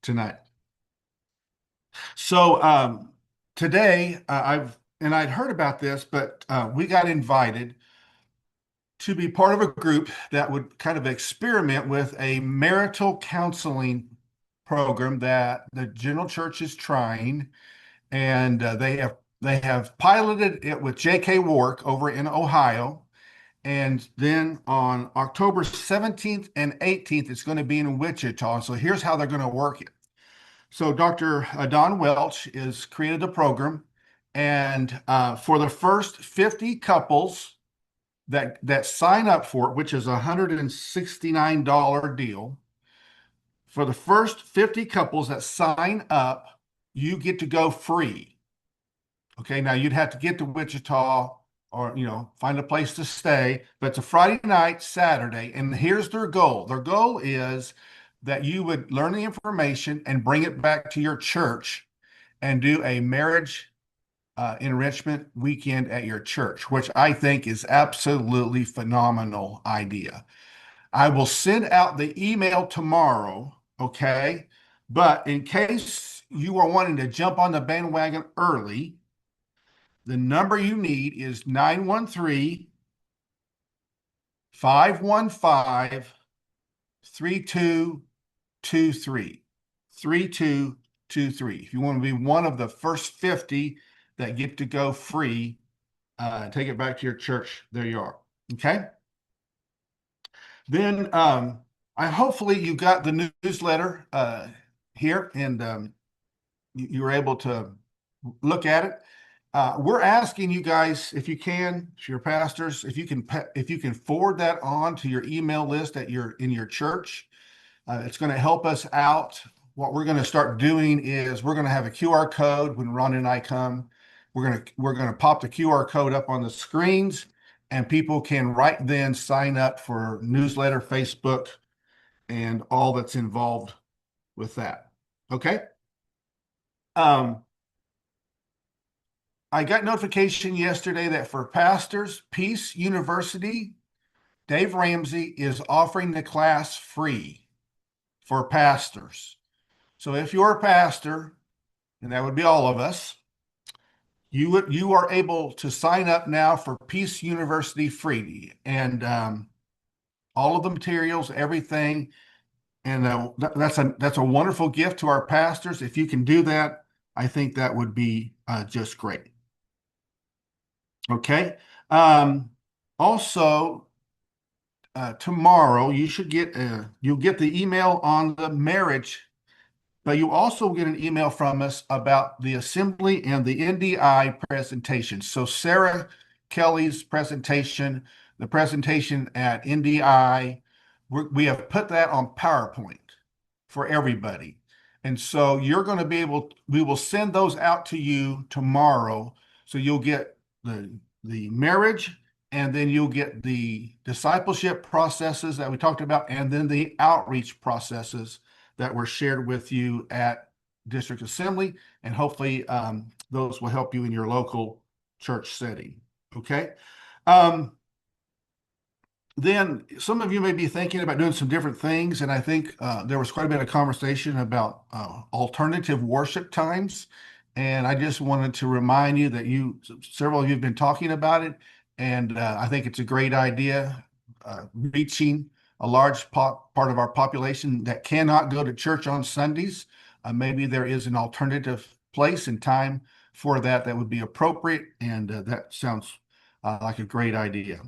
tonight. So today I'd heard about this, but we got invited to be part of a group that would kind of experiment with a marital counseling program that the General Church is trying, and they have piloted it with J.K. Wark over in Ohio. And then on October 17th and 18th, it's going to be in Wichita. So here's how they're going to work it. So Dr. Don Welch has created the program, and for the first 50 couples that sign up for it, which is a $169 deal, for the first 50 couples that sign up, you get to go free. Okay, now you'd have to get to Wichita or find a place to stay, but it's a Friday night, Saturday, and here's their goal. Their goal is that you would learn the information and bring it back to your church and do a marriage enrichment weekend at your church, which I think is absolutely phenomenal idea. I will send out the email tomorrow, okay? But in case you are wanting to jump on the bandwagon early, the number you need is 913-515 3223. 3223. If you want to be one of the first 50 that get to go free, take it back to your church, there you are. Okay. Then I hopefully you got the newsletter here, and you were able to look at it. We're asking you guys, if you can, to your pastors, if you can forward that on to your email list in your church. It's going to help us out. What we're going to start doing is we're going to have a QR code when Ron and I come. We're going to pop the QR code up on the screens, and people can right then sign up for newsletter, Facebook, and all that's involved with that. Okay. I got notification yesterday that for pastors, Peace University, Dave Ramsey is offering the class free for pastors. So if you're a pastor, and that would be all of us, you are able to sign up now for Peace University free, and all of the materials, everything, and that's a wonderful gift to our pastors. If you can do that, I think that would be just great. Okay. Also, tomorrow you'll get the email on the marriage, but you also get an email from us about the assembly and the NDI presentation. So Sarah Kelly's presentation, the presentation at NDI, we have put that on PowerPoint for everybody. And so we will send those out to you tomorrow. So you'll get the marriage, and then you'll get the discipleship processes that we talked about, and then the outreach processes that were shared with you at District Assembly, and hopefully those will help you in your local church setting. Okay. Then some of you may be thinking about doing some different things, and I think there was quite a bit of conversation about alternative worship times. And I just wanted to remind you that several of you have been talking about it, and I think it's a great idea, reaching a large part of our population that cannot go to church on Sundays. Maybe there is an alternative place and time for that would be appropriate, and that sounds like a great idea.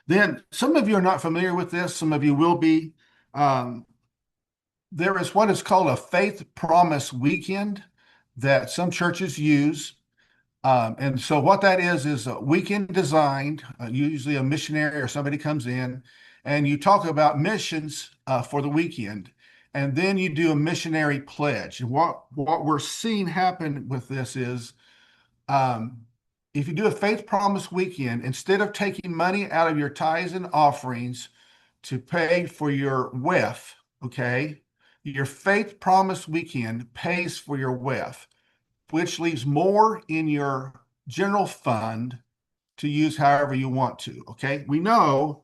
Then some of you are not familiar with this, some of you will be. There is what is called a Faith Promise Weekend that some churches use. And so what that is a weekend designed, usually a missionary or somebody comes in, and you talk about missions for the weekend. And then you do a missionary pledge. And what we're seeing happen with this is if you do a Faith Promise Weekend, instead of taking money out of your tithes and offerings to pay for your WEF, okay, your Faith Promise Weekend pays for your WEF, which leaves more in your general fund to use however you want to, okay? We know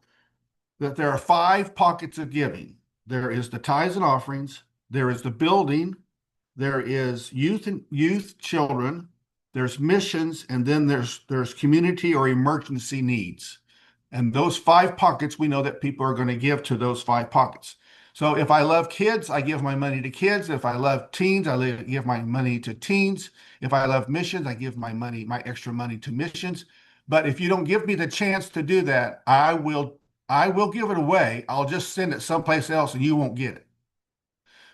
that there are 5 pockets of giving. There is the tithes and offerings, there is the building, there is youth, children, there's missions, and then there's community or emergency needs. And those five pockets, we know that people are going to give to those five pockets. So if I love kids, I give my money to kids. If I love teens, give my money to teens. If I love missions, I give my extra money to missions. But if you don't give me the chance to do that, I will give it away. I'll just send it someplace else and you won't get it.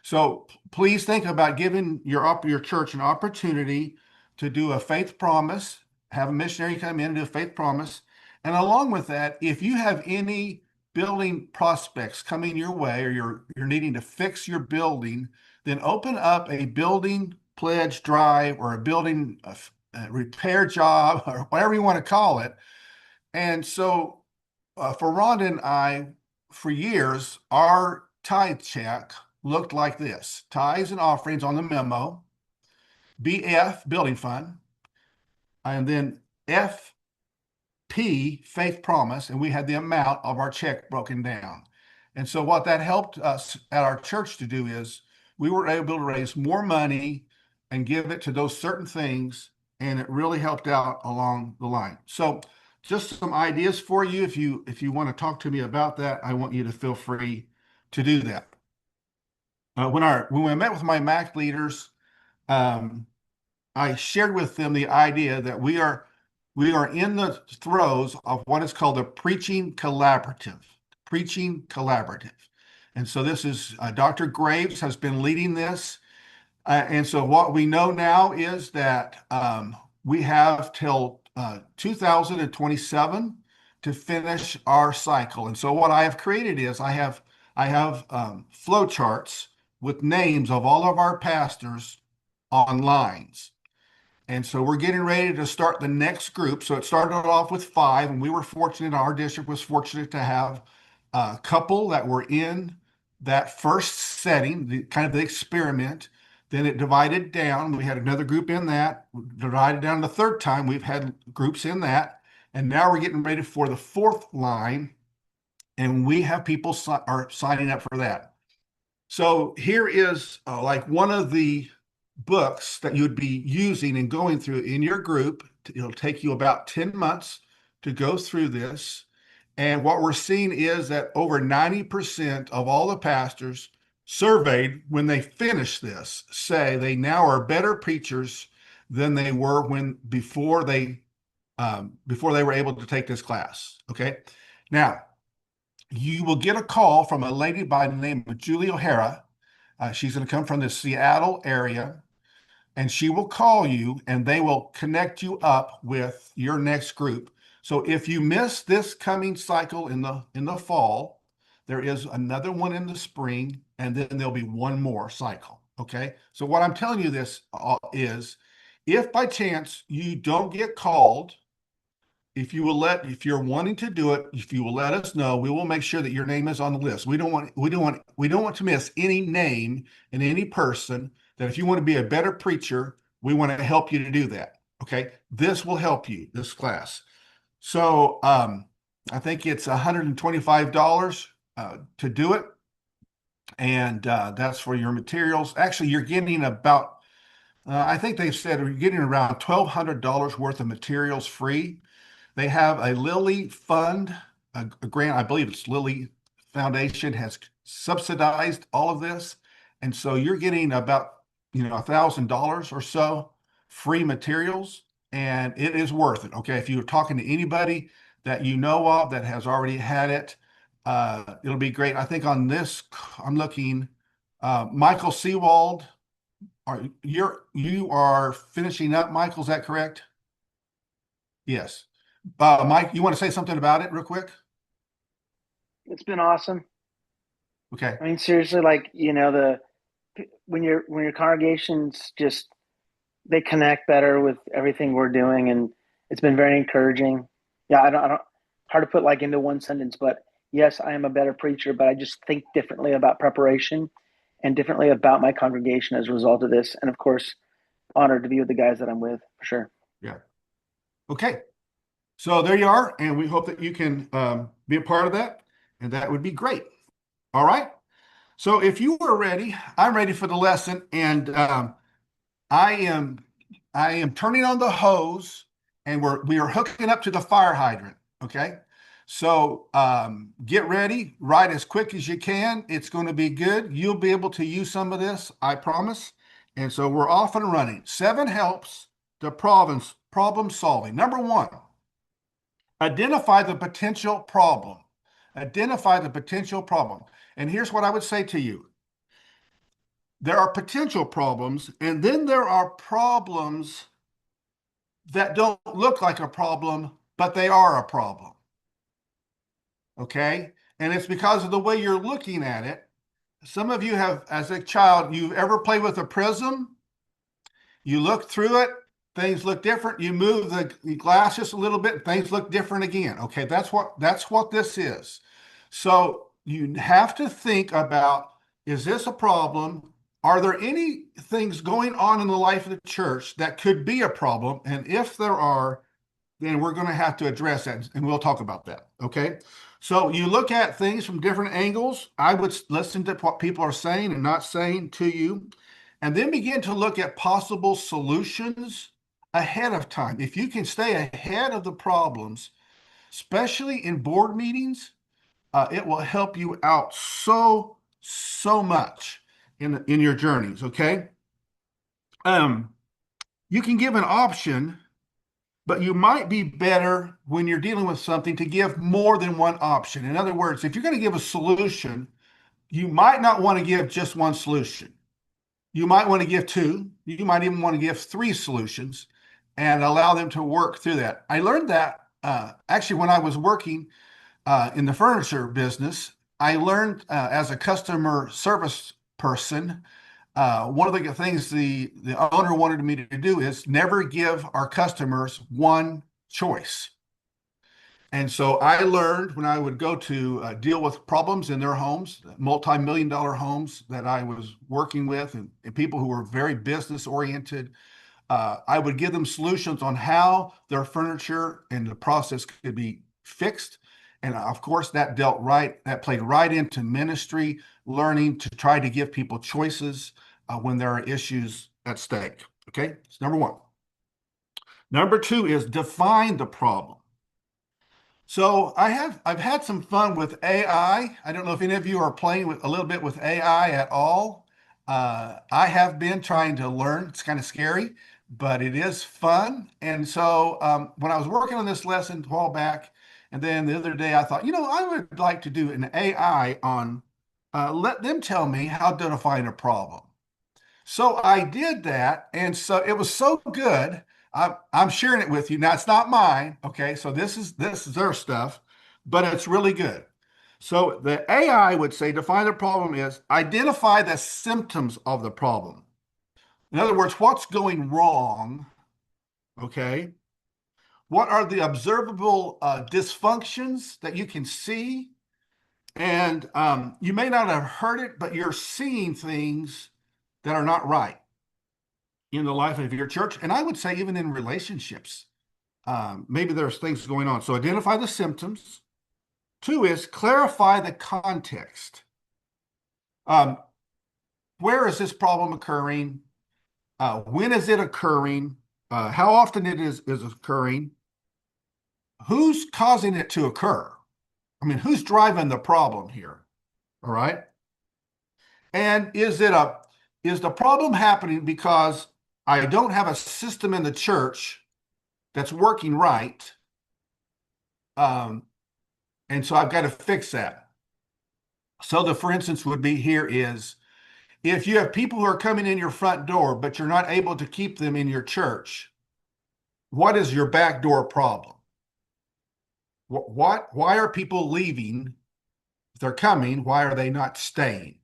So please think about giving your church an opportunity to do a faith promise, have a missionary come in and do a faith promise. And along with that, if you have any building prospects coming your way, or you're needing to fix your building, then open up a building pledge drive or a building repair job or whatever you want to call it. And so for Rhonda and I, for years, our tithe check looked like this: tithes and offerings on the memo, BF, building fund, and then FP, faith promise, and we had the amount of our check broken down. And so what that helped us at our church to do is we were able to raise more money and give it to those certain things, and it really helped out along the line. So just some ideas for you. If you want to talk to me about that, I want you to feel free to do that. When we met with my MAC leaders, um, I shared with them the idea that we are in the throes of what is called the preaching collaborative. Preaching collaborative. And so this is Dr. Graves has been leading this. And so what we know now is that we have till 2027 to finish our cycle. And so what I have created is I have flow charts with names of all of our pastors on lines. And so we're getting ready to start the next group. So it started off with five, and we were fortunate, our district was fortunate to have a couple that were in that first setting, kind of the experiment. Then it divided down. We had another group in that, divided down the third time. We've had groups in that. And now we're getting ready for the fourth line, and we have people are signing up for that. So here is like one of the books that you'd be using and going through in your group. It'll take you about 10 months to go through this. And what we're seeing is that over 90% of all the pastors surveyed when they finish this say they now are better preachers than they were before they were able to take this class. Okay. Now, you will get a call from a lady by the name of Julie O'Hara. She's going to come from the Seattle area, and she will call you and they will connect you up with your next group. So if you miss this coming cycle in the fall, there is another one in the spring, and then there'll be one more cycle. Okay. So what I'm telling you this is, if by chance you don't get called, if you're wanting to do it, if you will let us know, we will make sure that your name is on the list. We don't want to miss any name and any person. That if you want to be a better preacher, we want to help you to do that. Okay, this will help you, this class. So I think it's $125 to do it, and that's for your materials. Actually, you're getting about I think they've said you're getting around $1,200 worth of materials free. They have a Lilly fund, a grant. I believe it's Lilly Foundation has subsidized all of this. And so you're getting about, $1,000 or so free materials, and it is worth it. Okay. If you're talking to anybody that you know of that has already had it, it'll be great. I think on this, I'm looking, Michael Seawald, you are finishing up, Michael, is that correct? Yes. Mike, you want to say something about it real quick? It's been awesome. Okay. I mean, seriously, like, when your congregations just they connect better with everything we're doing, and it's been very encouraging. Yeah, I don't hard to put like into one sentence, but yes, I am a better preacher, but I just think differently about preparation and differently about my congregation as a result of this. And of course, honored to be with the guys that I'm with for sure. Yeah. Okay. So there you are, and we hope that you can be a part of that, and that would be great. All right. So if you are ready, I'm ready for the lesson, and I am I am turning on the hose, and we are hooking up to the fire hydrant. Okay, so get ready, ride as quick as you can. It's going to be good. You'll be able to use some of this, I promise. And so we're off and running. 7 helps to problem solving. Number 1, identify the potential problem. Identify the potential problem. And here's what I would say to you. There are potential problems, and then there are problems that don't look like a problem, but they are a problem. Okay? And it's because of the way you're looking at it. Some of you have, as a child, you've ever played with a prism? You look through it, things look different. You move the glass just a little bit, things look different again. Okay, that's what this is. So you have to think about, is this a problem? Are there any things going on in the life of the church that could be a problem? And if there are, then we're going to have to address that, and we'll talk about that. Okay. So you look at things from different angles. I would listen to what people are saying and not saying to you, and then begin to look at possible solutions ahead of time. If you can stay ahead of the problems, especially in board meetings, it will help you out so much in your journeys. Okay. Um, you can give an option, but you might be better when you're dealing with something to give more than one option. In other words, if you're going to give a solution, you might not want to give just one solution. You might want to give 2. You might even want to give 3 solutions and allow them to work through that. I learned that actually when I was working in the furniture business. I learned as a customer service person, one of the things the owner wanted me to do is never give our customers one choice. And so I learned when I would go to deal with problems in their homes, multi-million-dollar homes that I was working with, and people who were very business oriented, I would give them solutions on how their furniture and the process could be fixed. And of course, that played right into ministry, learning to try to give people choices when there are issues at stake. Okay, it's number 1. Number 2 is define the problem. So I've had some fun with AI. I don't know if any of you are playing with a little bit with AI at all. I have been trying to learn. It's kind of scary, but it is fun. And so when I was working on this lesson a while back, and then the other day I thought, I would like to do an AI on let them tell me how to define a problem. So I did that, and so it was so good. I'm sharing it with you now. It's not mine, okay? So this is their stuff, but it's really good. So the AI would say define the problem is identify the symptoms of the problem. In other words, what's going wrong? Okay. What are the observable dysfunctions that you can see? And you may not have heard it, but you're seeing things that are not right in the life of your church, and I would say even in relationships. Maybe there's things going on. So identify the symptoms. 2 is clarify the context. Um, where is this problem occurring? When is it occurring? How often it is occurring? Who's causing it to occur? I mean, who's driving the problem here? All right. And is the problem happening because I don't have a system in the church that's working right? And so I've got to fix that. So the for instance would be here is if you have people who are coming in your front door, but you're not able to keep them in your church, what is your back door problem? Why are people leaving? If they're coming, why are they not staying?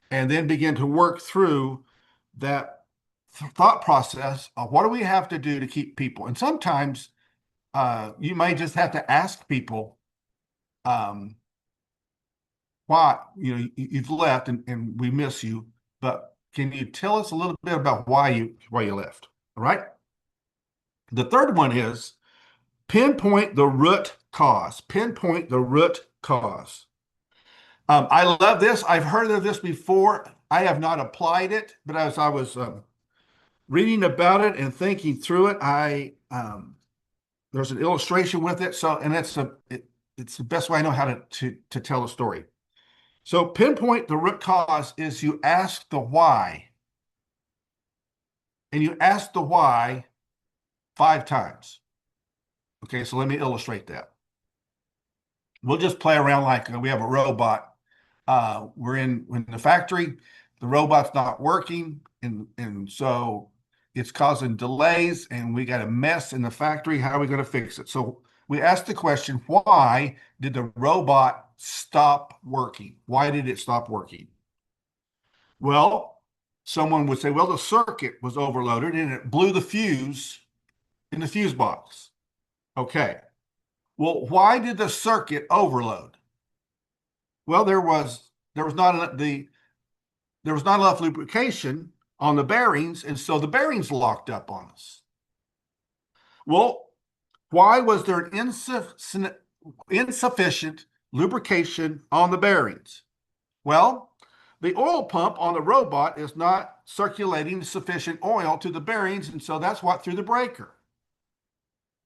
And then begin to work through that thought process of what do we have to do to keep people? And sometimes you may just have to ask people, why you've left and we miss you, but can you tell us a little bit about why you left? All right. The third one is pinpoint the root cause. Pinpoint the root cause. I love this. I've heard of this before. I have not applied it, but as I was reading about it and thinking through it, I there's an illustration with it. So, and it's the best way I know how to tell a story. So, pinpoint the root cause is you ask the why, and you ask the why 5 times. Okay, so let me illustrate that. We'll just play around like we have a robot. We're in the factory. The robot's not working, and so it's causing delays, and we got a mess in the factory. How are we going to fix it? So we asked the question, why did the robot stop working? Why did it stop working? Well, someone would say, well, the circuit was overloaded and it blew the fuse in the fuse box. Okay. Well, why did the circuit overload? Well, there was not there was not enough lubrication on the bearings, and so the bearings locked up on us. Well, why was there an insufficient lubrication on the bearings? Well, the oil pump on the robot is not circulating sufficient oil to the bearings, and so that's what threw the breaker.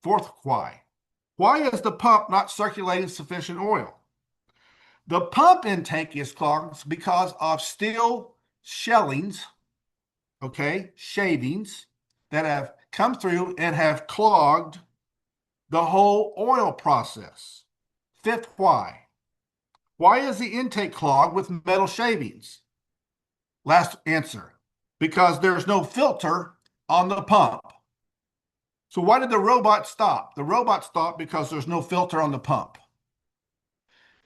Fourth why. Why is the pump not circulating sufficient oil? The pump intake is clogged because of steel shellings, okay, shavings that have come through and have clogged the whole oil process. Fifth why. Why is the intake clogged with metal shavings? Last answer. Because there's no filter on the pump. So why did the robot stop? The robot stopped because there's no filter on the pump.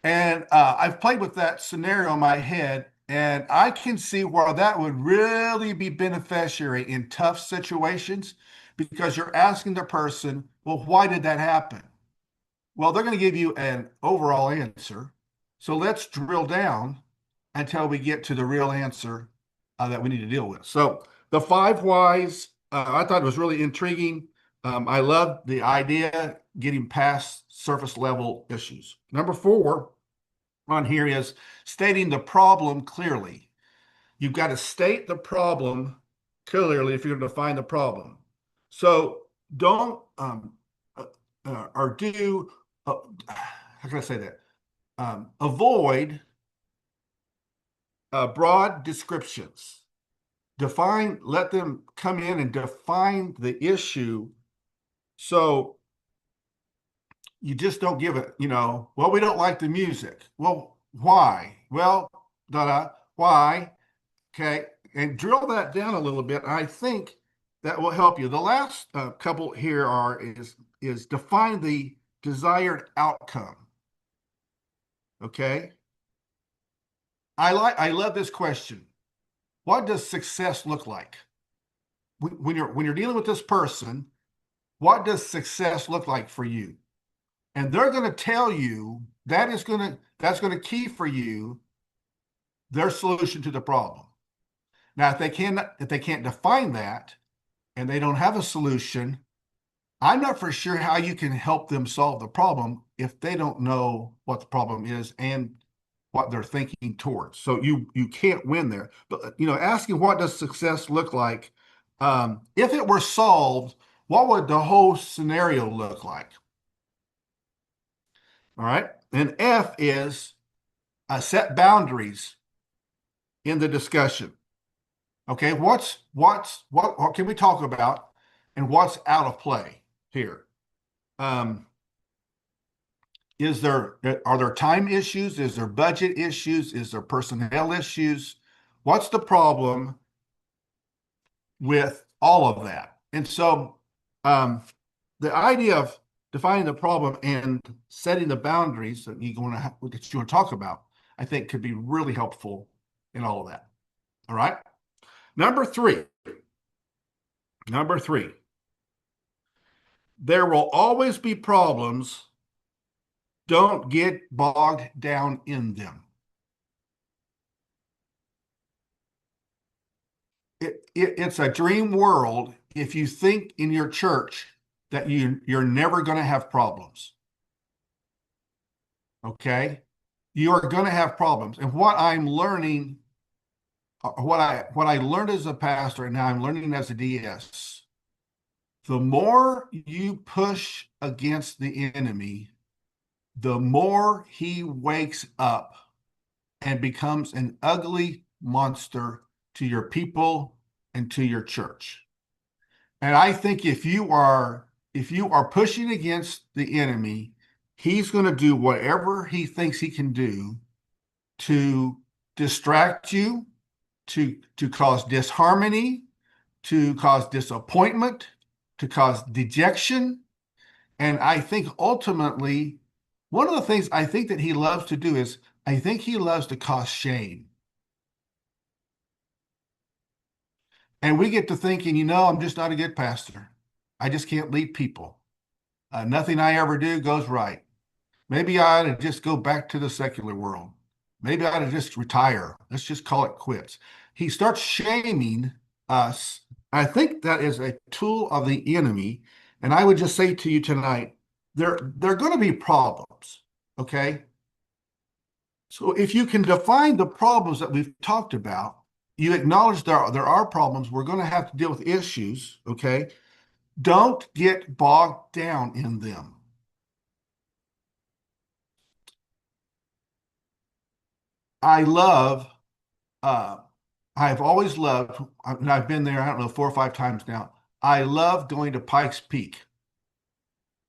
And I've played with that scenario in my head, and I can see where that would really be beneficiary in tough situations because you're asking the person, well, why did that happen? Well, they're going to give you an overall answer. So let's drill down until we get to the real answer that we need to deal with. So the 5 whys, I thought it was really intriguing. I love the idea getting past surface level issues. Number 4 on here is stating the problem clearly. You've got to state the problem clearly if you're going to define the problem. So don't or do how can I say that? Avoid broad descriptions. Let them come in and define the issue. So you just don't give it, well, we don't like the music. Well, why? Well, why? Okay. And drill that down a little bit. I think that will help you. The last couple here is define the desired outcome. Okay. I love this question. What does success look like? When you're dealing with this person, what does success look like for you? And they're going to tell you that's going to key for you their solution to the problem. Now, if they can't define that and they don't have a solution, I'm not for sure how you can help them solve the problem if they don't know what the problem is and what they're thinking towards. So you can't win there. But asking what does success look like? If it were solved, what would the whole scenario look like? All right. And F is set boundaries in the discussion. Okay, what can we talk about and what's out of play here? Are there time issues? Is there budget issues? Is there personnel issues? What's the problem with all of that? And so the idea of defining the problem and setting the boundaries that you want to talk about, I think could be really helpful in all of that. All right. Number three, there will always be problems. Don't get bogged down in them. It's a dream world if you think in your church that you're never going to have problems. Okay? you are going to have problems. And what I'm learning, what I learned as a pastor, and now I'm learning as a DS, the more you push against the enemy, the more he wakes up and becomes an ugly monster to your people and to your church. And I think if you are pushing against the enemy, he's going to do whatever he thinks he can do to distract you, to cause disharmony, to cause disappointment, to cause dejection. And I think ultimately, one of the things I think that he loves to do is I think he loves to cause shame. And we get to thinking, I'm just not a good pastor. I just can't lead people. Nothing I ever do goes right. Maybe I ought to just go back to the secular world. Maybe I ought to just retire. Let's just call it quits. He starts shaming us. I think that is a tool of the enemy. And I would just say to you tonight, there are going to be problems. Okay. So if you can define the problems that we've talked about, you acknowledge there are problems. We're going to have to deal with issues. Okay. Don't get bogged down in them. I love, uh, I've always loved, and I've been there, I don't know, 4 or 5 times now. I love going to Pikes Peak.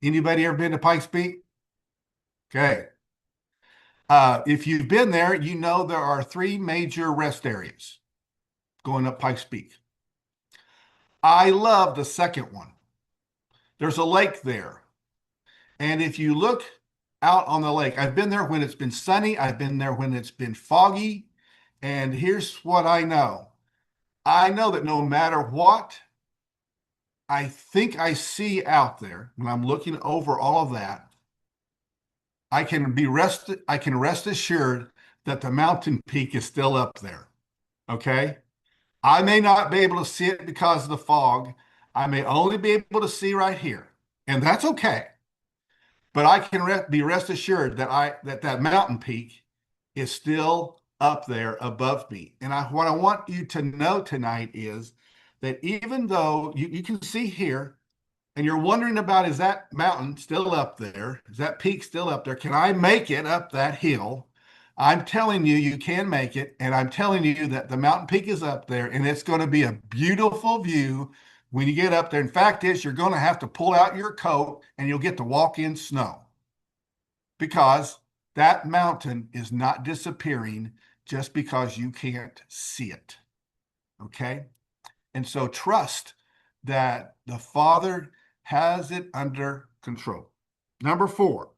Anybody ever been to Pikes Peak? Okay. If you've been there, you know there are three major rest areas going up Pikes Peak. I love the second one. There's a lake there. And if you look out on the lake, I've been there when it's been sunny, I've been there when it's been foggy. And here's what I know that no matter what I think I see out there when I'm looking over all of that, I can rest assured that the mountain peak is still up there. Okay. I may not be able to see it because of the fog. I may only be able to see right here, and that's okay. But I can be rest assured that that mountain peak is still up there above me. And what I want you to know tonight is that even though you can see here, and you're wondering about, is that mountain still up there? Is that peak still up there? Can I make it up that hill? I'm telling you, you can make it. And I'm telling you that the mountain peak is up there and it's going to be a beautiful view when you get up there. In fact, you're going to have to pull out your coat and you'll get to walk in snow because that mountain is not disappearing just because you can't see it. Okay. And so trust that the Father has it under control. Number 4,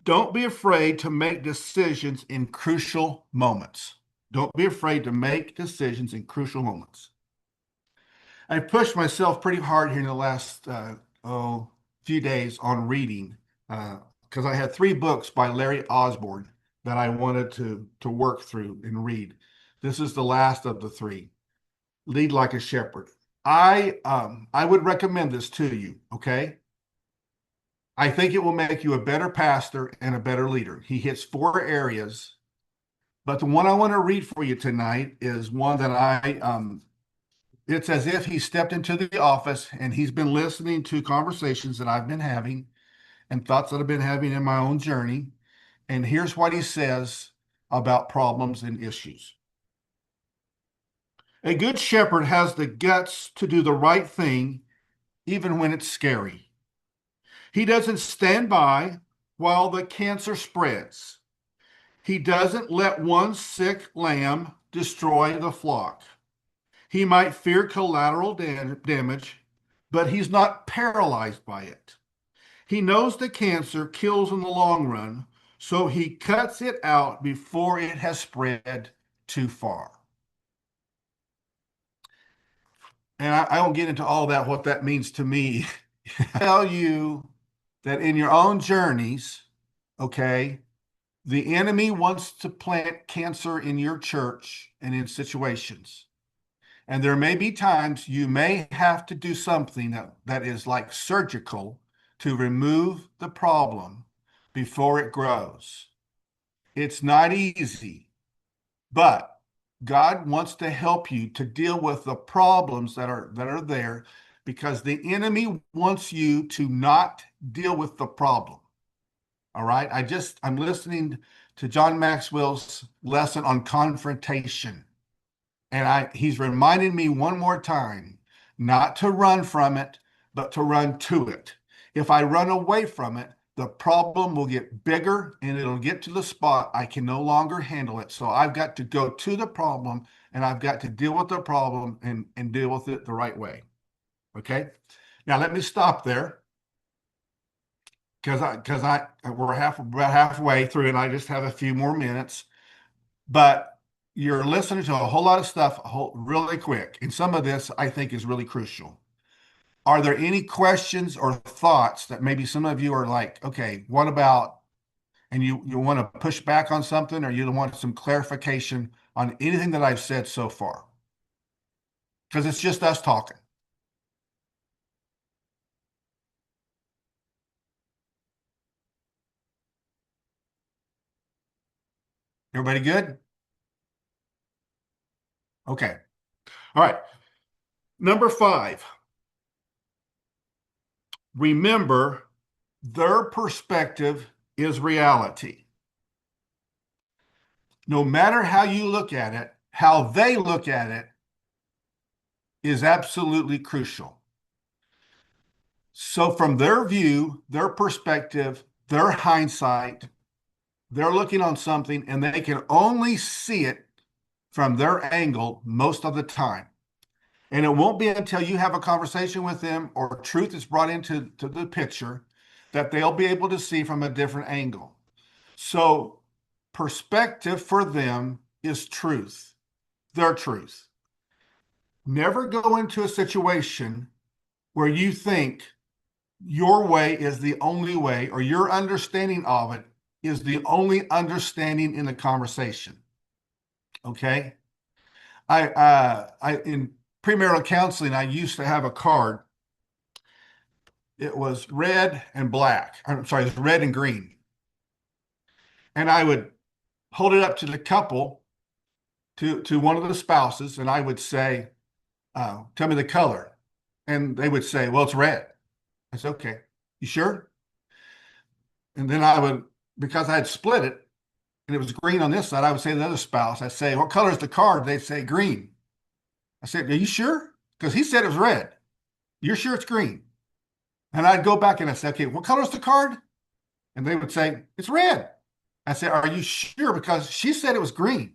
don't be afraid to make decisions in crucial moments. Don't be afraid to make decisions in crucial moments. I pushed myself pretty hard here in the last few days on reading because I had 3 books by Larry Osborne that I wanted to work through and read. This is the last of the 3. Lead like a shepherd. I would recommend this to you, okay? I think it will make you a better pastor and a better leader. He hits 4 areas, but the one I want to read for you tonight is one that it's as if he stepped into the office and he's been listening to conversations that I've been having and thoughts that I've been having in my own journey. And here's what he says about problems and issues. A good shepherd has the guts to do the right thing, even when it's scary. He doesn't stand by while the cancer spreads. He doesn't let one sick lamb destroy the flock. He might fear collateral damage, but he's not paralyzed by it. He knows the cancer kills in the long run, so he cuts it out before it has spread too far. And I won't get into all that, what that means to me. I tell you that in your own journeys, okay, the enemy wants to plant cancer in your church and in situations. And there may be times you may have to do something that is like surgical to remove the problem. before it grows. It's not easy, but God wants to help you to deal with the problems that are there, because the enemy wants you to not deal with the problem. All right. I'm listening to John Maxwell's lesson on confrontation. And he's reminding me one more time not to run from it, but to run to it. If I run away from it, the problem will get bigger and it'll get to the spot I can no longer handle it. So I've got to go to the problem and I've got to deal with the problem and deal with it the right way. Okay. Now let me stop there because we're about halfway through and I just have a few more minutes. But you're listening to a whole lot of stuff really quick. And some of this I think is really crucial. Are there any questions or thoughts that maybe some of you are like, okay, what about, and you want to push back on something, or you want some clarification on anything that I've said so far? Because it's just us talking. Everybody good? Okay. All right. Number 5, remember their perspective is reality. No matter how you look at it, how they look at it is absolutely crucial. So from their view, their perspective, their hindsight, they're looking on something and they can only see it from their angle most of the time. And it won't be until you have a conversation with them or truth is brought into the picture that they'll be able to see from a different angle. So perspective for them is truth, their truth. Never go into a situation where you think your way is the only way, or your understanding of it is the only understanding in the conversation. Okay. I in premarital counseling, I used to have a card. It was red and black. I'm sorry, it's red and green. And I would hold it up to the couple, to one of the spouses, and I would say, tell me the color. And they would say, well, it's red. I said, okay, you sure? And then I would, because I had split it and it was green on this side, I would say to the other spouse, I'd say, what color is the card? They'd say green. I said, are you sure? Because he said it was red. You're sure it's green? And I'd go back and I'd say, okay, what color is the card? And they would say, it's red. I said, are you sure? Because she said it was green.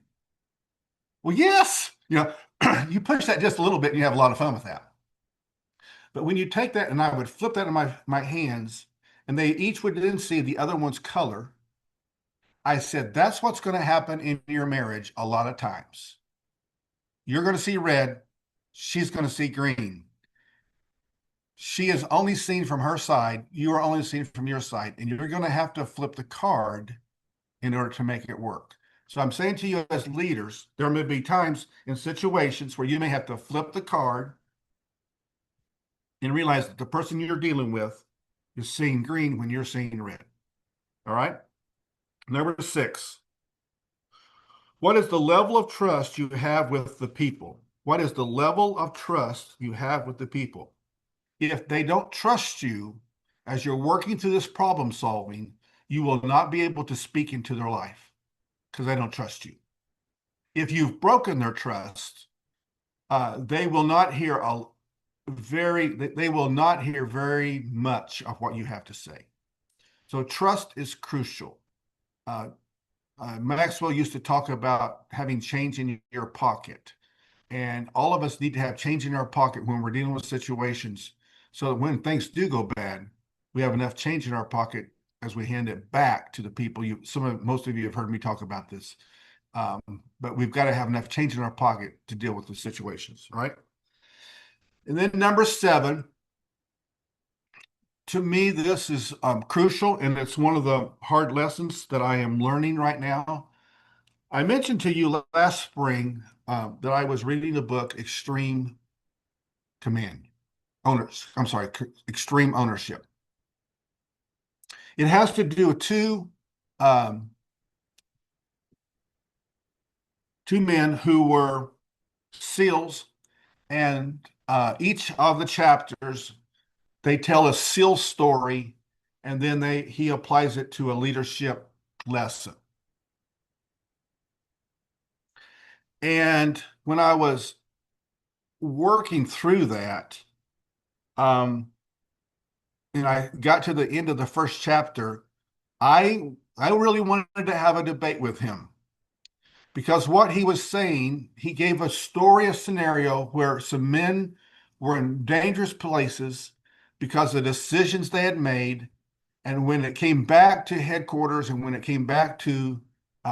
Well, yes. You push that just a little bit and you have a lot of fun with that. But when you take that, and I would flip that in my hands, and they each would then see the other one's color, I said, that's what's going to happen in your marriage a lot of times. You're going to see red. She's going to see green. She is only seen from her side. You are only seen from your side. And you're going to have to flip the card in order to make it work. So I'm saying to you as leaders, there may be times in situations where you may have to flip the card and realize that the person you're dealing with is seeing green when you're seeing red. All right. Number 6, what is the level of trust you have with the people? What is the level of trust you have with the people? If they don't trust you as you're working through this problem solving, you will not be able to speak into their life because they don't trust you. If you've broken their trust, they will not hear very much of what you have to say. So trust is crucial. Maxwell used to talk about having change in your pocket. And all of us need to have change in our pocket when we're dealing with situations, so that when things do go bad, we have enough change in our pocket as we hand it back to the people. Most of you have heard me talk about this. But we've got to have enough change in our pocket to deal with the situations, right? And then number 7, to me, this is crucial, and it's one of the hard lessons that I am learning right now. I mentioned to you last spring that I was reading the book Extreme Ownership. It has to do with um, two men who were SEALs, and each of the chapters they tell a SEAL story, and then he applies it to a leadership lesson. And when I was working through that, um, and I got to the end of the first chapter, I really wanted to have a debate with him because what he was saying, he gave a story, a scenario where some men were in dangerous places because of decisions they had made. And when it came back to headquarters and when it came back to,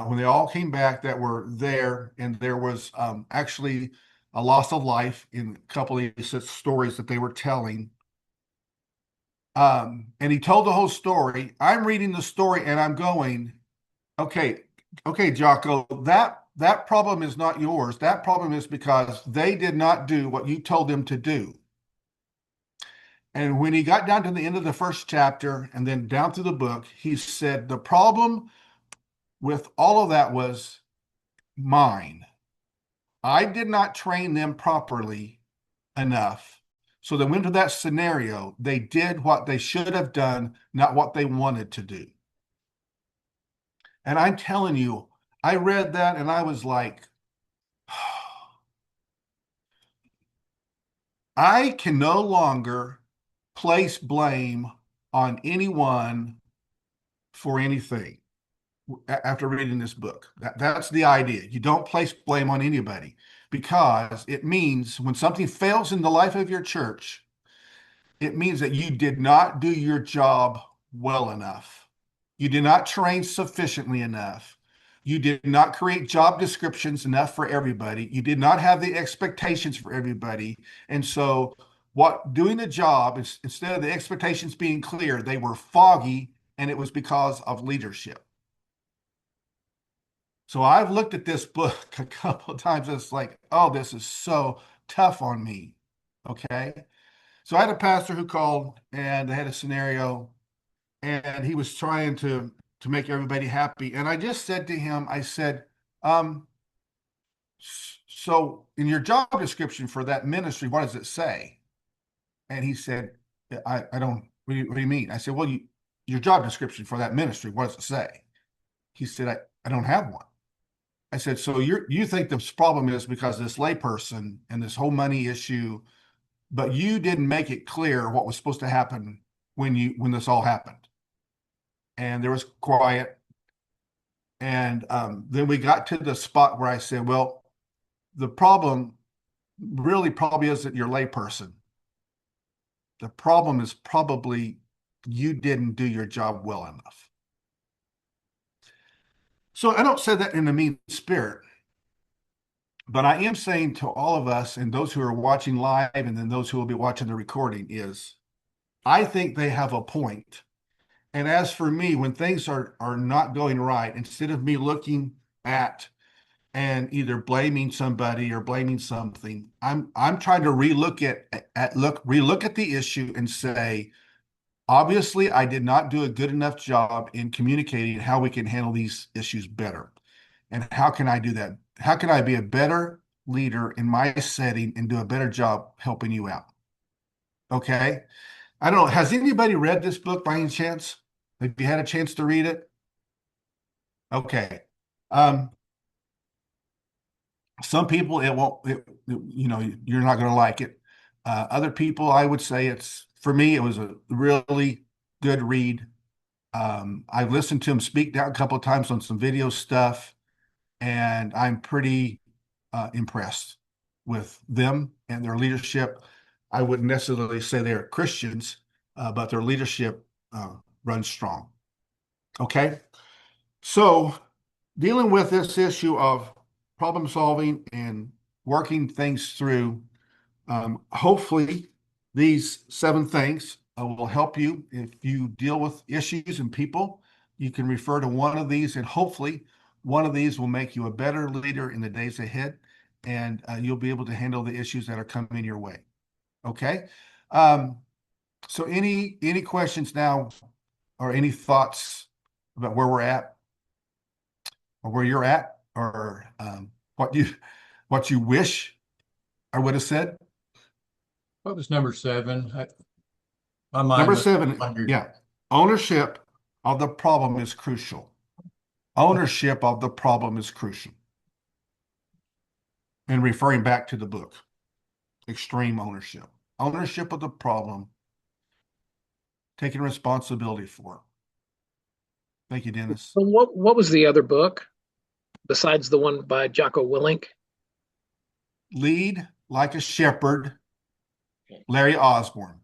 when they all came back that were there, and there was actually a loss of life in a couple of these stories that they were telling. And he told the whole story. I'm reading the story and I'm going, okay, okay, Jocko, that problem is not yours. That problem is because they did not do what you told them to do. And when he got down to the end of the first chapter and then down through the book, he said, the problem with all of that was mine. I did not train them properly enough. So they went to that scenario. They did what they should have done, not what they wanted to do. And I'm telling you, I read that and I was like, I can no longer place blame on anyone for anything after reading this book. That's the idea. You don't place blame on anybody because it means when something fails in the life of your church, it means that you did not do your job well enough. You did not train sufficiently enough. You did not create job descriptions enough for everybody. You did not have the expectations for everybody. And so, what doing the job is instead of the expectations being clear, they were foggy, and it was because of leadership. So I've looked at this book a couple of times. It's like, oh, this is so tough on me. Okay. So I had a pastor who called and they had a scenario and he was trying to make everybody happy. And I just said to him, I said, um, so in your job description for that ministry, what does it say? And he said, I don't, what do you mean? I said, well, your job description for that ministry, what does it say? He said, I don't have one. I said, so you think this problem is because this layperson and this whole money issue, but you didn't make it clear what was supposed to happen when this all happened. And there was quiet. And then we got to the spot where I said, well, the problem really probably isn't your layperson. The problem is probably you didn't do your job well enough. So I don't say that in a mean spirit. But I am saying to all of us and those who are watching live and then those who will be watching the recording is I think they have a point. And as for me, when things are not going right, instead of me looking at and either blaming somebody or blaming something, I'm trying to relook at the issue and say, obviously, I did not do a good enough job in communicating how we can handle these issues better. And how can I do that? How can I be a better leader in my setting and do a better job helping you out? Okay. I don't know. Has anybody read this book by any chance? Have you had a chance to read it? Okay. Um, some people it won't, you're not going to like it. Other people, I would say for me, it was a really good read. I've listened to him speak down a couple of times on some video stuff, and I'm pretty impressed with them and their leadership. I wouldn't necessarily say they're Christians, but their leadership runs strong. Okay. So, dealing with this issue of problem solving and working things through, hopefully, these 7 things will help you if you deal with issues and people. You can refer to one of these, and hopefully, one of these will make you a better leader in the days ahead, and you'll be able to handle the issues that are coming your way. Okay. So, any questions now or any thoughts about where we're at or where you're at or what you wish I would have said? What was number seven? My mind Number was seven, wondered. yeah, ownership of the problem is crucial. Ownership of the problem is crucial. And referring back to the book, extreme ownership. Ownership of the problem, taking responsibility for it. Thank you, Dennis. So what was the other book besides the one by Jocko Willink? Lead like a shepherd, Okay. Larry Osborne.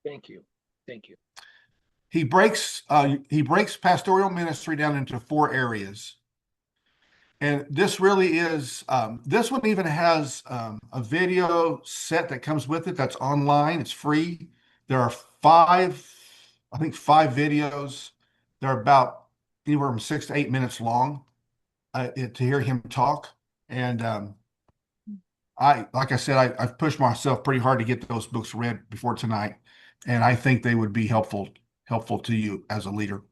Thank you. Thank you. He breaks pastoral ministry down into 4 areas. And this really is, this one even has a video set that comes with it that's online. It's free. There are 5, I think 5 videos. They're about anywhere from 6 to 8 minutes long to hear him talk. And like I said, I've pushed myself pretty hard to get those books read before tonight. And I think they would be helpful to you as a leader.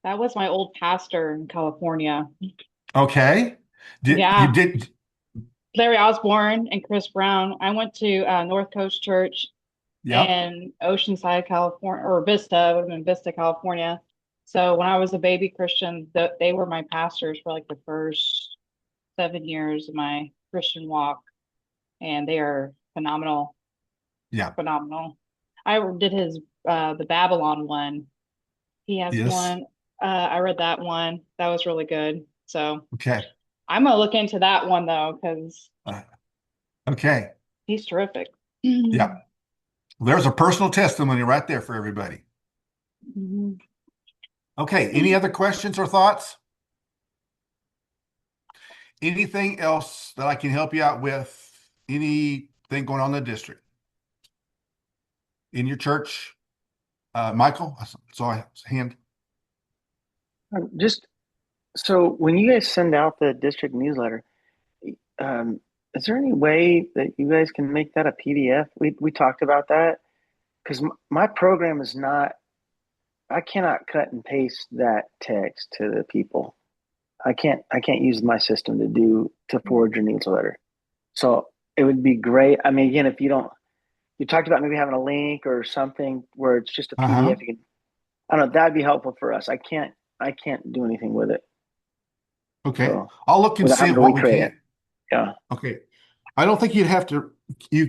That was my old pastor in California. Okay. You Yeah. did? Larry Osborne and Chris Brown. I went to North Coast Church Yep. in Oceanside, California, or Vista, it would have been Vista, California. So when I was a baby Christian, they were my pastors for like the first 7 years of my Christian walk, and they are phenomenal. Yeah. Phenomenal. I did his the Babylon one. He has Yes. one. I read that one. That was really good. So Okay. I'm gonna look into that one though, because Okay. he's terrific. Yeah. There's a personal testimony right there for everybody. Mhm. Okay. Any other questions or thoughts? Anything else that I can help you out with? Anything going on in the district? In your church? Michael, I saw a hand. Just so when you guys send out the district newsletter, is there any way that you guys can make that a PDF? We talked about that because my program is not. I cannot cut and paste that text to the people. I can't use my system to forward your newsletter. So it would be great. I mean, again, if you talked about maybe having a link or something where it's just a Uh-huh. PDF. You can, I don't know. That'd be helpful for us. I can't do anything with it. Okay. So I'll look and without see having to what we recreate can. it. Yeah. Okay. I don't think you'd have to,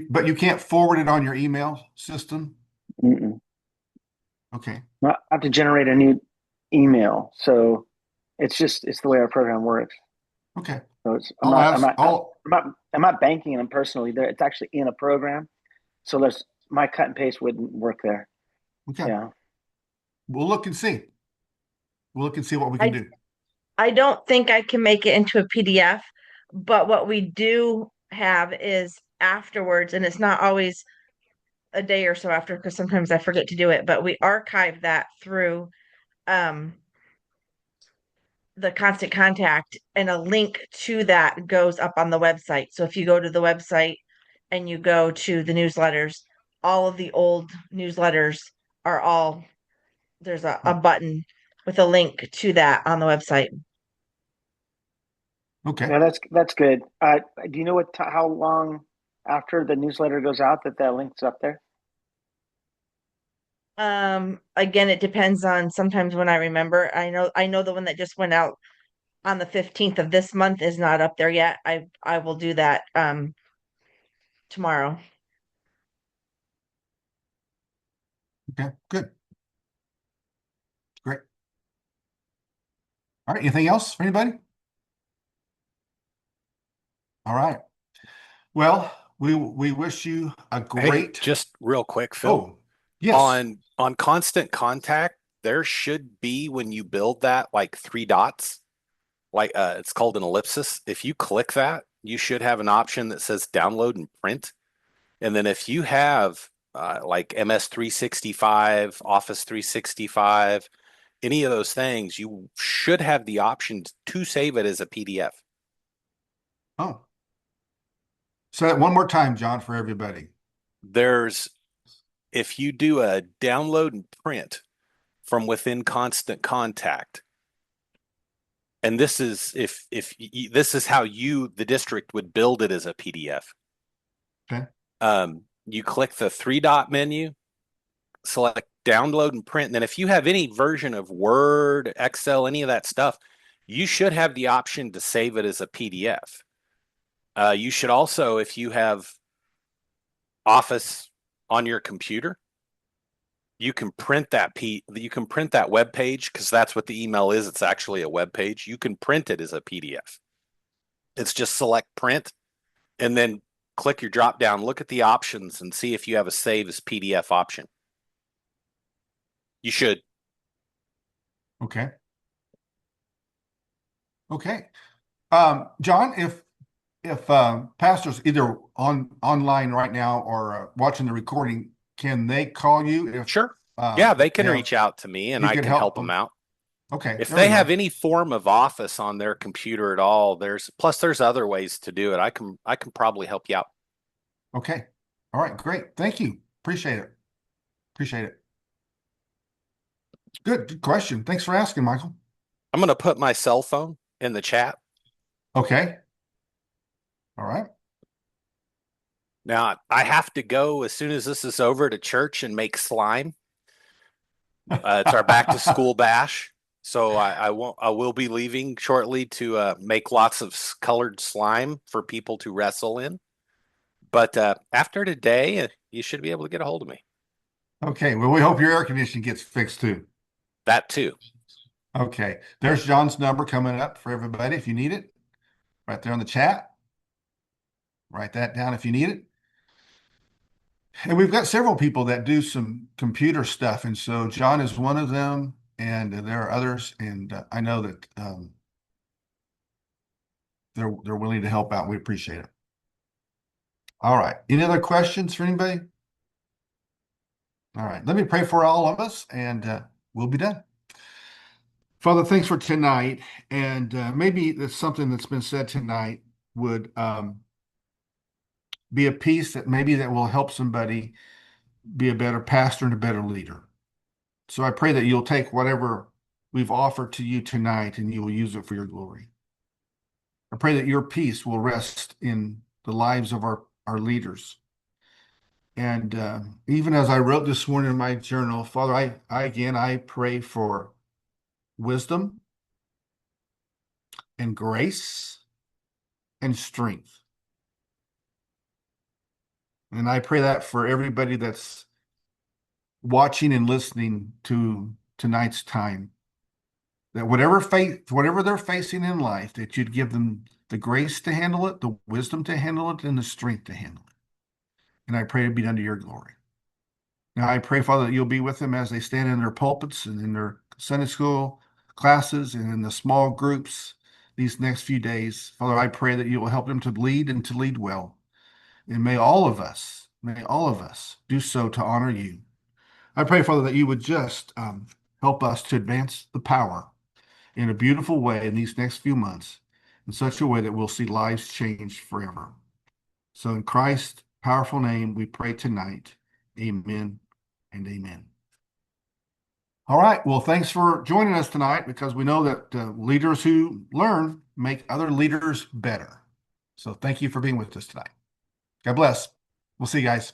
but you can't forward it on your email system. Mm-mm. Okay. Well, I have to generate a new email. So it's the way our program works. Okay. So it's I'll ask, I'll, I'm not banking them personally. There, it's actually in a program. So my cut and paste wouldn't work there. okay. Yeah. We'll look and see. We'll look and see what we can do. I don't think I can make it into a PDF, but what we do have is afterwards, and it's not always a day or so after because sometimes I forget to do it, but we archive that through um the Constant Contact, and a link to that goes up on the website. So if you go to the website and you go to the newsletters, all of the old newsletters are all there's a button with a link to that on the website. Okay. Yeah, that's good. Do you know how long after the newsletter goes out that link's up there? Again, it depends on sometimes when I remember. I know the one that just went out on the 15th of this month is not up there yet. I will do that tomorrow. Okay. Good. Great. All right. Anything else for anybody? All right. Well, we wish you a Hey, great. just real quick, Phil. Oh, yes. On Constant Contact, there should be when you build that like 3 dots, like it's called an ellipsis. If you click that, you should have an option that says download and print. And then if you have like MS 365, Office 365, any of those things, you should have the option to save it as a PDF. Oh. Say that one more time, John, for everybody. There's if you do a download and print from within Constant Contact, and this is this is how the district would build it as a PDF. Okay. You click the 3-dot menu, select download and print. And then if you have any version of Word, Excel, any of that stuff, you should have the option to save it as a PDF. You should also, if you have Office on your computer, you can print that web page, because that's what the email is. It's actually a web page. You can print it as a PDF. It's just select print and then click your drop down, look at the options and see if you have a save as PDF option. You should. Okay. Okay. John, if pastors either online right now or watching the recording, can they call you? If Sure. Yeah, they can have- reach out to me and you I can can help help them them. out. Okay. If there we they go. have any form of Office on their computer at all, there's other ways to do it. I can probably help you out. Okay. All right. Great. Thank you. Appreciate it. Appreciate it. Good question. Thanks for asking, Michael. I'm going to put my cell phone in the chat. Okay. All right. Now, I have to go as soon as this is over to church and make slime. It's our back to school bash. So I will be leaving shortly to make lots of colored slime for people to wrestle in. But after today, you should be able to get a hold of me. Okay. Well, we hope your air conditioning gets fixed too. That too. Okay. There's John's number coming up for everybody if you need it. Right there on the chat. Write that down if you need it. And we've got several people that do some computer stuff. And so John is one of them. And there are others. And I know that they're willing to help out. We appreciate it. All right. Any other questions for anybody? All right. Let me pray for all of us and we'll be done. Father, thanks for tonight. And maybe that's something that's been said tonight would be a piece that will help somebody be a better pastor and a better leader. So I pray that you'll take whatever we've offered to you tonight and you will use it for your glory. I pray that your peace will rest in the lives of our leaders. And even as I wrote this morning in my journal, Father, I pray for wisdom and grace and strength. And I pray that for everybody that's watching and listening to tonight's time, that whatever they're facing in life, that you'd give them the grace to handle it, the wisdom to handle it, and the strength to handle it. And I pray to be unto your glory. Now I pray, Father, that you'll be with them as they stand in their pulpits and in their Sunday school classes and in the small groups these next few days. Father, I pray that you will help them to lead and to lead well. And may all of us do so to honor you. I pray, Father, that you would just help us to advance the power in a beautiful way in these next few months, in such a way that we'll see lives changed forever. So in Christ's powerful name, we pray tonight. Amen and amen. All right. Well, thanks for joining us tonight, because we know that leaders who learn make other leaders better. So thank you for being with us tonight. God bless. We'll see you guys.